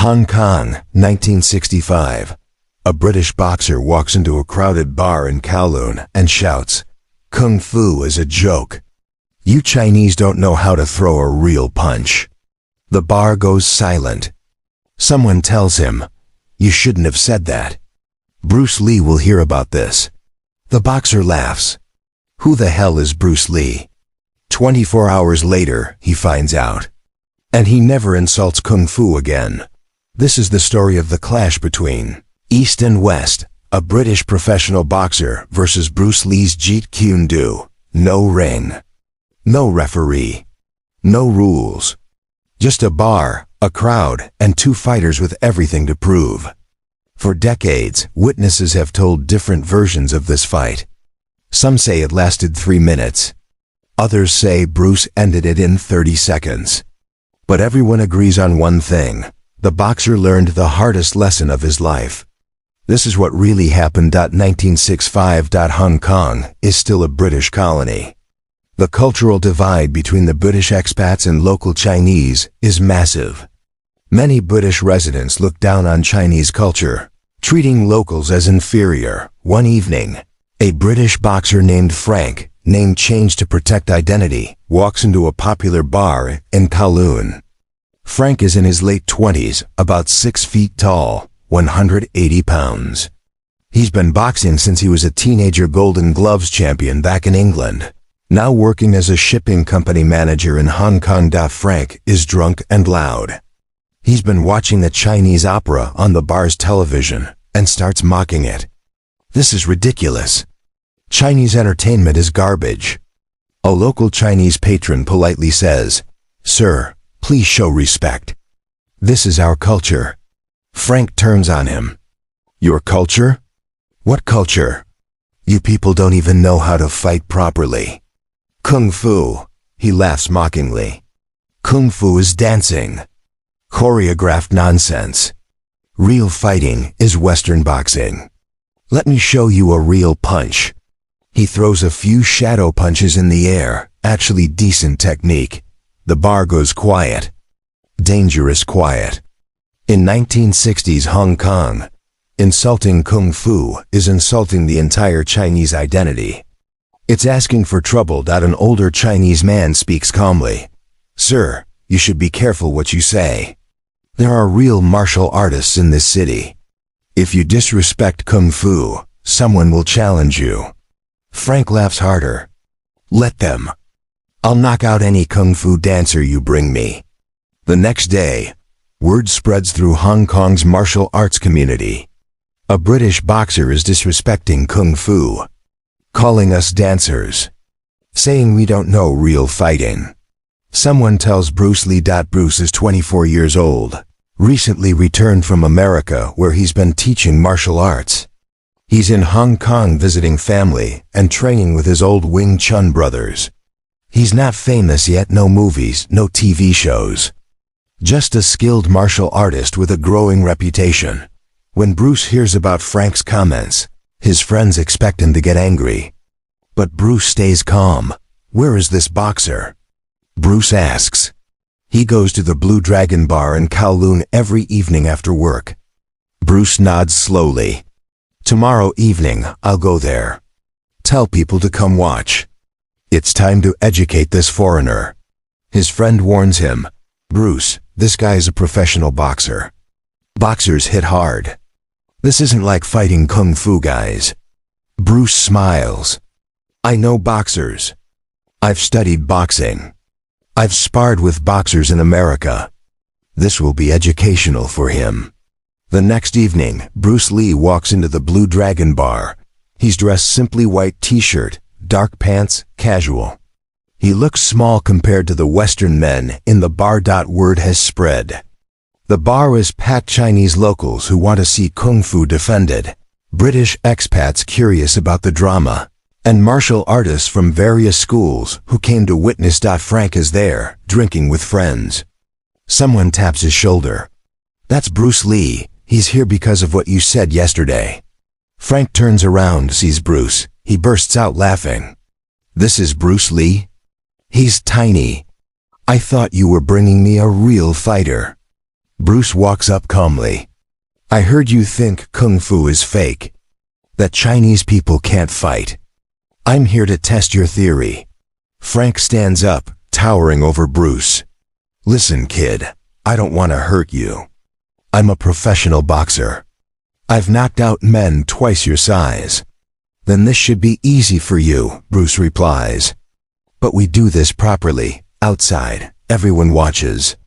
Hong Kong, 1965. A British boxer walks into a crowded bar in Kowloon and shouts, "Kung Fu is a joke. You Chinese don't know how to throw a real punch." The bar goes silent. Someone tells him, "You shouldn't have said that. Bruce Lee will hear about this." The boxer laughs. Who the hell is Bruce Lee? 24 hours later, he finds out. And he never insults Kung Fu again. This is the story of the clash between East and West, a British professional boxer versus Bruce Lee's Jeet Kune Do. No ring. No referee. No rules. Just a bar, a crowd, and two fighters with everything to prove. For decades, witnesses have told different versions of this fight. Some say it lasted 3 minutes. Others say Bruce ended it in 30 seconds. But everyone agrees on one thing. The boxer learned the hardest lesson of his life. This is what really happened. 1965. Hong Kong is still a British colony. The cultural divide between the British expats and local Chinese is massive. Many British residents look down on Chinese culture, treating locals as inferior. One evening, a British boxer named Frank, name changed to protect identity, walks into a popular bar in Kowloon. Frank is in his late 20s, about 6 feet tall, 180 pounds. He's been boxing since he was a teenager, Golden Gloves champion back in England. Now working as a shipping company manager in Hong Kong. Frank is drunk and loud. He's been watching the Chinese opera on the bar's television and starts mocking it. This is ridiculous. Chinese entertainment is garbage. A local Chinese patron politely says, "Sir, please show respect. This is our culture." Frank turns on him. "Your culture? What culture? You people don't even know how to fight properly. Kung Fu," he laughs mockingly. "Kung Fu is dancing. Choreographed nonsense. Real fighting is Western boxing. Let me show you a real punch." He throws a few shadow punches in the air, actually decent technique. The bar goes quiet. Dangerous quiet. In 1960s Hong Kong, insulting Kung Fu is insulting the entire Chinese identity. It's asking for trouble. An older Chinese man speaks calmly. "Sir, you should be careful what you say. There are real martial artists in this city. If you disrespect Kung Fu, someone will challenge you." Frank laughs harder. "Let them. I'll knock out any Kung Fu dancer you bring me." The next day, word spreads through Hong Kong's martial arts community. A British boxer is disrespecting Kung Fu, calling us dancers, saying we don't know real fighting. Someone tells Bruce Lee. Bruce is 24 years old, recently returned from America where he's been teaching martial arts. He's in Hong Kong visiting family and training with his old Wing Chun brothers. He's not famous yet, no movies, no TV shows. Just a skilled martial artist with a growing reputation. When Bruce hears about Frank's comments, his friends expect him to get angry. But Bruce stays calm. "Where is this boxer?" Bruce asks. He goes to the Blue Dragon bar in Kowloon every evening after work. Bruce nods slowly. "Tomorrow evening, I'll go there. Tell people to come watch. It's time to educate this foreigner." His friend warns him, "Bruce, this guy is a professional boxer. Boxers hit hard. This isn't like fighting Kung Fu guys." Bruce smiles. "I know boxers. I've studied boxing. I've sparred with boxers in America." This will be educational for him. The next evening, Bruce Lee walks into the Blue Dragon bar. He's dressed simply white t-shirt, dark pants, casual. He looks small compared to the Western men in the bar. Word has spread. The bar is packed. Chinese locals who want to see Kung Fu defended, British expats curious about the drama, and martial artists from various schools who came to witness. Frank is there, drinking with friends. Someone taps his shoulder. "That's Bruce Lee. He's here because of what you said yesterday." Frank turns around, sees Bruce. He bursts out laughing. "This is Bruce Lee? He's tiny. I thought you were bringing me a real fighter." Bruce walks up calmly. I heard you think Kung Fu is fake. That Chinese people can't fight. I'm here to test your theory. Frank stands up, towering over Bruce. Listen, kid, I don't want to hurt you. I'm a professional boxer. I've knocked out men twice your size. Then this should be easy for you, Bruce replies. But we do this properly, outside, everyone watches.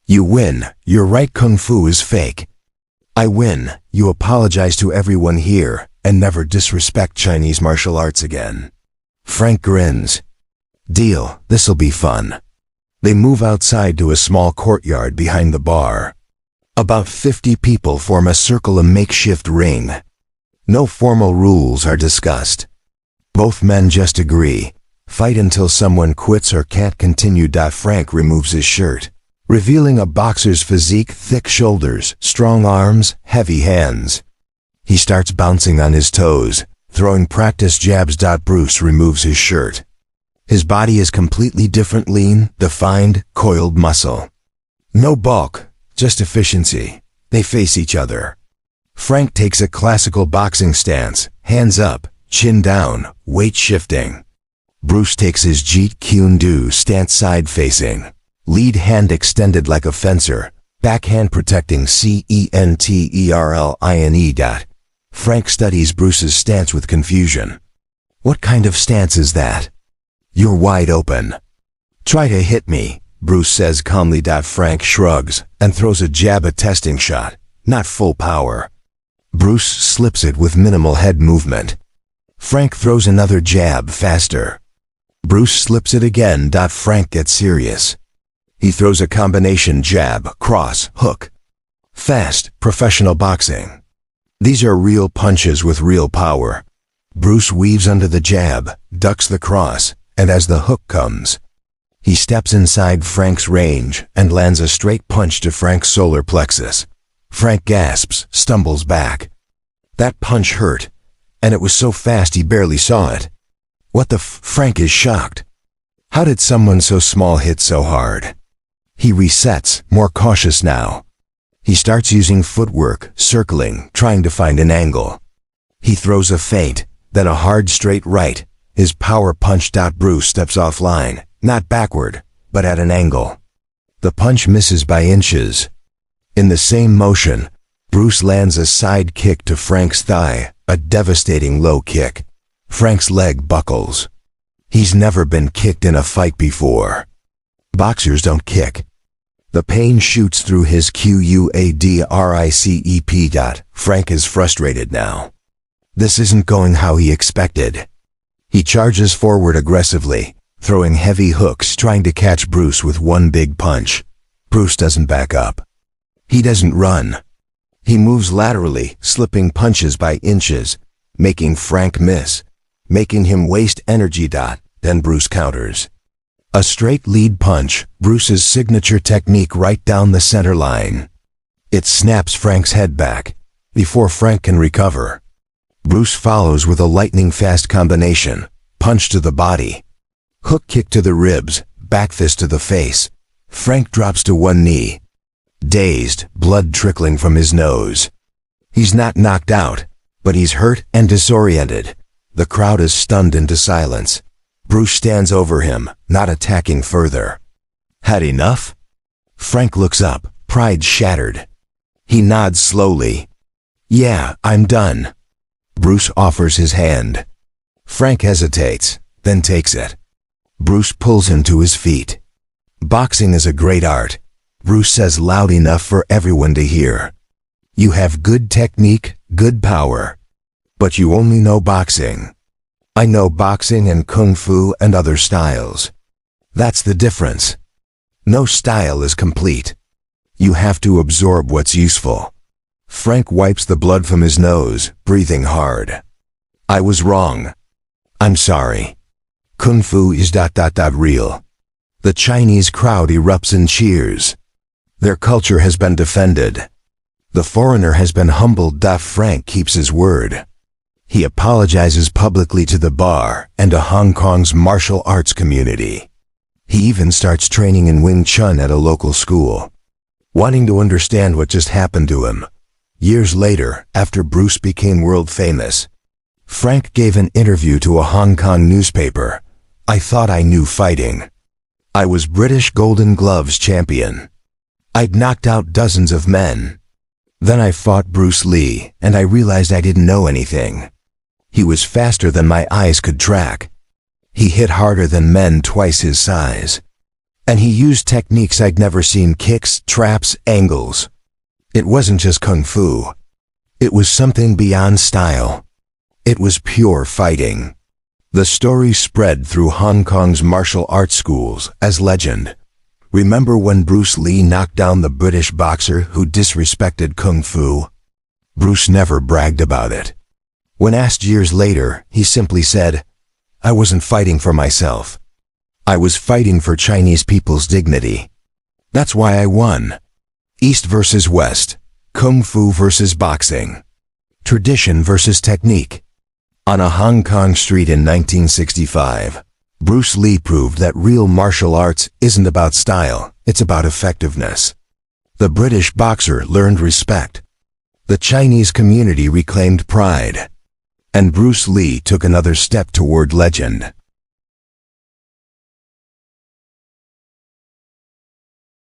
You win, you're right, Kung Fu is fake. I win, you apologize to everyone here, and never disrespect Chinese martial arts again. Frank grins. Deal, this'll be fun. They move outside to a small courtyard behind the bar. About 50 people form a circle, a makeshift ring. No formal rules are discussed. Both men just agree. Fight until someone quits or can't continue. Frank removes his shirt, revealing a boxer's physique, thick shoulders, strong arms, heavy hands. He starts bouncing on his toes, throwing practice jabs. Bruce removes his shirt. His body is completely different, lean, defined, coiled muscle. No bulk, just efficiency. They face each other. Frank takes a classical boxing stance, hands up, chin down, weight shifting. Bruce takes his Jeet Kune Do stance, side facing, lead hand extended like a fencer, backhand protecting centerline. Frank studies Bruce's stance with confusion. What kind of stance is that? You're wide open. Try to hit me, Bruce says calmly. Frank shrugs and throws a jab, a testing shot, not full power. Bruce slips it with minimal head movement. Frank throws another jab, faster. Bruce slips it again. Frank gets serious. He throws a combination jab, cross, hook. Fast, professional boxing. These are real punches with real power. Bruce weaves under the jab, ducks the cross, and as the hook comes, he steps inside Frank's range and lands a straight punch to Frank's solar plexus. Frank gasps, stumbles back. That punch hurt, and it was so fast he barely saw it. What the Frank is shocked. How did someone so small hit so hard? He resets, more cautious now. He starts using footwork, circling, trying to find an angle. He throws a feint, then a hard straight right, his power punch. Bruce steps offline, not backward, but at an angle. The punch misses by inches. In the same motion, Bruce lands a side kick to Frank's thigh, a devastating low kick. Frank's leg buckles. He's never been kicked in a fight before. Boxers don't kick. The pain shoots through his quadricep. Frank is frustrated now. This isn't going how he expected. He charges forward aggressively, throwing heavy hooks, trying to catch Bruce with one big punch. Bruce doesn't back up. He doesn't run. He moves laterally, slipping punches by inches, making Frank miss, making him waste energy. Then Bruce counters. A straight lead punch, Bruce's signature technique, right down the center line. It snaps Frank's head back, before Frank can recover. Bruce follows with a lightning-fast combination, punch to the body, hook kick to the ribs, back fist to the face. Frank drops to one knee. Dazed, blood trickling from his nose. He's not knocked out, but he's hurt and disoriented. The crowd is stunned into silence. Bruce stands over him, not attacking further. Had enough? Frank looks up, pride shattered. He nods slowly. Yeah, I'm done. Bruce offers his hand. Frank hesitates, then takes it. Bruce pulls him to his feet. Boxing is a great art, Bruce says loud enough for everyone to hear. You have good technique, good power. But you only know boxing. I know boxing and kung fu and other styles. That's the difference. No style is complete. You have to absorb what's useful. Frank wipes the blood from his nose, breathing hard. I was wrong. I'm sorry. Kung fu is real. The Chinese crowd erupts in cheers. Their culture has been defended. The foreigner has been humbled. Frank keeps his word. He apologizes publicly to the bar and to Hong Kong's martial arts community. He even starts training in Wing Chun at a local school. wanting to understand what just happened to him. Years later, after Bruce became world famous, Frank gave an interview to a Hong Kong newspaper. "I thought I knew fighting. I was British Golden Gloves champion. I'd knocked out dozens of men. Then I fought Bruce Lee, and I realized I didn't know anything. He was faster than my eyes could track. He hit harder than men twice his size. And he used techniques I'd never seen: kicks, traps, angles. It wasn't just kung fu. It was something beyond style. It was pure fighting." The story spread through Hong Kong's martial arts schools as legend. Remember when Bruce Lee knocked down the British boxer who disrespected kung fu? Bruce never bragged about it. When asked years later, he simply said, "I wasn't fighting for myself. I was fighting for Chinese people's dignity. That's why I won." East versus West. Kung Fu versus boxing. Tradition versus technique. On a Hong Kong street in 1965, Bruce Lee proved that real martial arts isn't about style, it's about effectiveness. The British boxer learned respect. The Chinese community reclaimed pride. And Bruce Lee took another step toward legend.